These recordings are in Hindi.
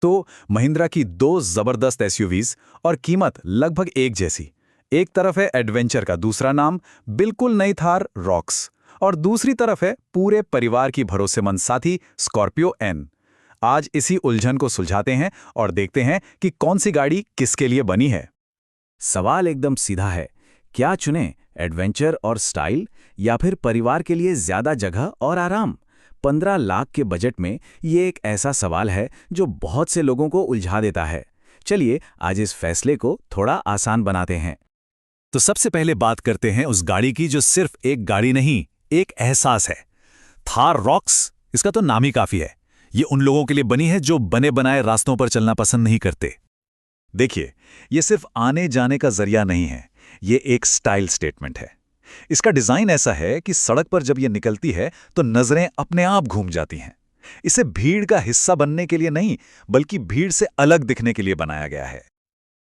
तो महिंद्रा की दो जबरदस्त एसयूवीज और कीमत लगभग एक जैसी। एक तरफ है एडवेंचर का दूसरा नाम, बिल्कुल नई थार रॉक्स, और दूसरी तरफ है पूरे परिवार की भरोसेमंद साथी स्कॉर्पियो एन। आज इसी उलझन को सुलझाते हैं और देखते हैं कि कौन सी गाड़ी किसके लिए बनी है। सवाल एकदम सीधा है, क्या चुनें, एडवेंचर और स्टाइल या फिर परिवार के लिए ज्यादा जगह और आराम? 15 लाख के बजट में ये एक ऐसा सवाल है जो बहुत से लोगों को उलझा देता है। चलिए आज इस फैसले को थोड़ा आसान बनाते हैं। तो सबसे पहले बात करते हैं उस गाड़ी की जो सिर्फ एक गाड़ी नहीं, एक एहसास है। थार रॉक्स, इसका तो नाम ही काफी है। ये उन लोगों के लिए बनी है जो बने बनाए रास्तों पर चलना पसंद नहीं करते। देखिए, ये सिर्फ आने जाने का जरिया नहीं है, ये एक स्टाइल स्टेटमेंट है। इसका डिजाइन ऐसा है कि सड़क पर जब ये निकलती है तो नजरें अपने आप घूम जाती हैं। इसे भीड़ का हिस्सा बनने के लिए नहीं, बल्कि भीड़ से अलग दिखने के लिए बनाया गया है।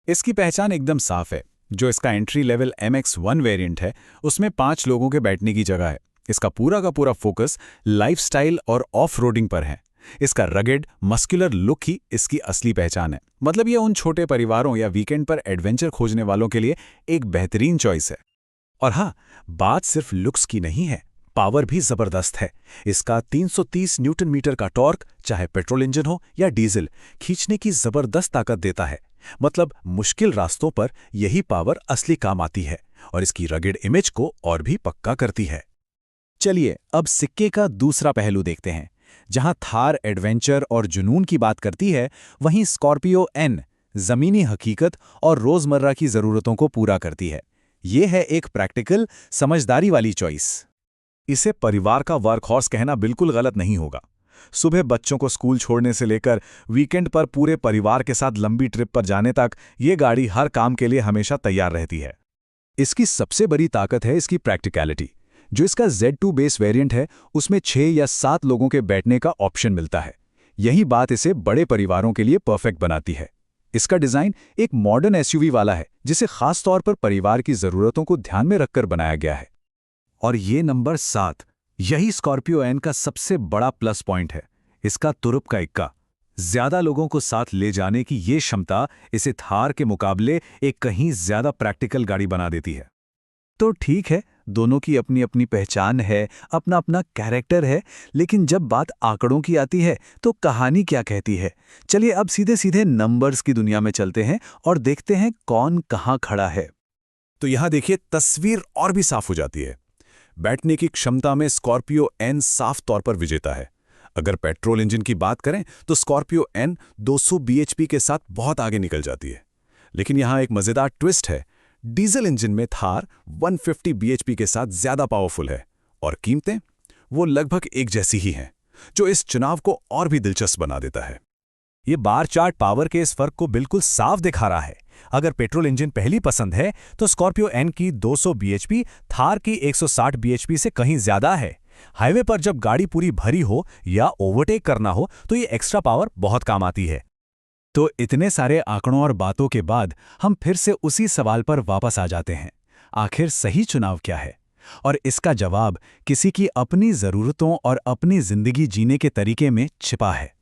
इसकी पहचान एकदम साफ है। जो इसका एंट्री लेवल MX-1 वेरिएंट है, उसमें 5 लोगों के बैठने की जगह है। इसका पूरा का पूरा फोकस लाइफस्टाइल और ऑफ रोडिंग पर है। इसका रगेड मस्कुलर लुक ही इसकी असली पहचान है। मतलब ये उन छोटे परिवारों या वीकेंड पर एडवेंचर खोजने वालों के लिए एक बेहतरीन चॉइस है। और हाँ, बात सिर्फ लुक्स की नहीं है, पावर भी जबरदस्त है। इसका 330 न्यूटन मीटर का टॉर्क, चाहे पेट्रोल इंजन हो या डीजल, खींचने की जबरदस्त ताकत देता है। मतलब मुश्किल रास्तों पर यही पावर असली काम आती है और इसकी रगेड इमेज को और भी पक्का करती है। चलिए अब सिक्के का दूसरा पहलू देखते हैं। जहां थार एडवेंचर और जुनून की बात करती है, वहीं स्कॉर्पियो एन जमीनी हकीकत और रोजमर्रा की जरूरतों को पूरा करती है। ये है एक प्रैक्टिकल, समझदारी वाली चॉइस। इसे परिवार का वर्कहॉर्स कहना बिल्कुल गलत नहीं होगा। सुबह बच्चों को स्कूल छोड़ने से लेकर वीकेंड पर पूरे परिवार के साथ लंबी ट्रिप पर जाने तक ये गाड़ी हर काम के लिए हमेशा तैयार रहती है। इसकी सबसे बड़ी ताकत है इसकी प्रैक्टिकलिटी। जो इसका Z2 बेस वेरिएंट है, उसमें 6 या 7 लोगों के बैठने का ऑप्शन मिलता है। यही बात इसे बड़े परिवारों के लिए परफेक्ट बनाती है। इसका डिजाइन एक मॉडर्न एसयूवी वाला है, जिसे खास तौर पर परिवार की जरूरतों को ध्यान में रखकर बनाया गया है। और ये नंबर 7, यही स्कॉर्पियो एन का सबसे बड़ा प्लस पॉइंट है, इसका तुरुप का इक्का। ज्यादा लोगों को साथ ले जाने की ये क्षमता इसे थार के मुकाबले एक कहीं ज्यादा प्रैक्टिकल गाड़ी बना देती है। तो ठीक है, दोनों की अपनी अपनी पहचान है, अपना अपना कैरेक्टर है, लेकिन जब बात आंकड़ों की आती है तो कहानी क्या कहती है? चलिए अब सीधे सीधे नंबर्स की दुनिया में चलते हैं और देखते हैं कौन कहां खड़ा है। तो यहां देखिए, तस्वीर और भी साफ हो जाती है। बैठने की क्षमता में स्कॉर्पियो एन साफ तौर पर विजेता है। अगर पेट्रोल इंजन की बात करें तो स्कॉर्पियो एन 200 bhp के साथ बहुत आगे निकल जाती है। लेकिन यहां एक मजेदार ट्विस्ट है। डीजल इंजन में थार 150 bhp के साथ ज्यादा पावरफुल है और कीमतें वो लगभग एक जैसी ही हैं, जो इस चुनाव को और भी दिलचस्प बना देता है। ये बार चार्ट पावर के इस फर्क को बिल्कुल साफ दिखा रहा है। अगर पेट्रोल इंजन पहली पसंद है तो स्कॉर्पियो एन की 200 bhp थार की 160 bhp से कहीं ज्यादा है। हाईवे पर जब गाड़ी पूरी भरी हो या ओवरटेक करना हो तो ये एक्स्ट्रा पावर बहुत काम आती है। तो इतने सारे आंकड़ों और बातों के बाद हम फिर से उसी सवाल पर वापस आ जाते हैं, आखिर सही चुनाव क्या है? और इसका जवाब किसी की अपनी जरूरतों और अपनी जिंदगी जीने के तरीके में छिपा है।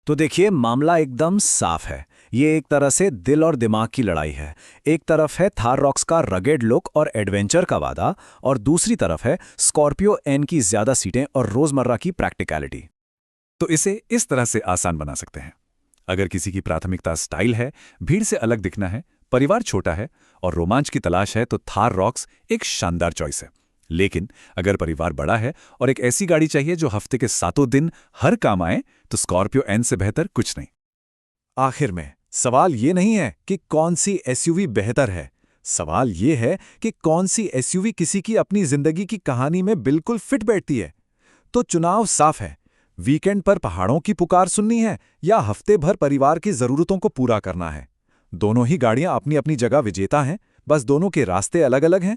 तो देखिए, मामला एकदम साफ है। ये एक तरह से दिल और दिमाग की लड़ाई है। एक तरफ है थार रॉक्स का रगेड लुक और एडवेंचर का वादा, और दूसरी तरफ है स्कॉर्पियो एन की ज्यादा सीटें और रोजमर्रा की प्रैक्टिकलिटी। तो इसे इस तरह से आसान बना सकते हैं। अगर किसी की प्राथमिकता स्टाइल है, भीड़ से अलग दिखना है, परिवार छोटा है और रोमांच की तलाश है, तो थार रॉक्स एक शानदार चॉइस है। लेकिन अगर परिवार बड़ा है और एक ऐसी गाड़ी चाहिए जो हफ्ते के 7 दिन हर काम आए, तो स्कॉर्पियो एन से बेहतर कुछ नहीं। आखिर में सवाल ये नहीं है कि कौन सी एसयूवी बेहतर है, सवाल ये है कि कौन सी एसयूवी किसी की अपनी जिंदगी की कहानी में बिल्कुल फिट बैठती है। तो चुनाव साफ है, वीकेंड पर पहाड़ों की पुकार सुननी है या हफ्ते भर परिवार की जरूरतों को पूरा करना है। दोनों ही गाड़ियां अपनी अपनी जगह विजेता हैं, बस दोनों के रास्ते अलग अलग हैं।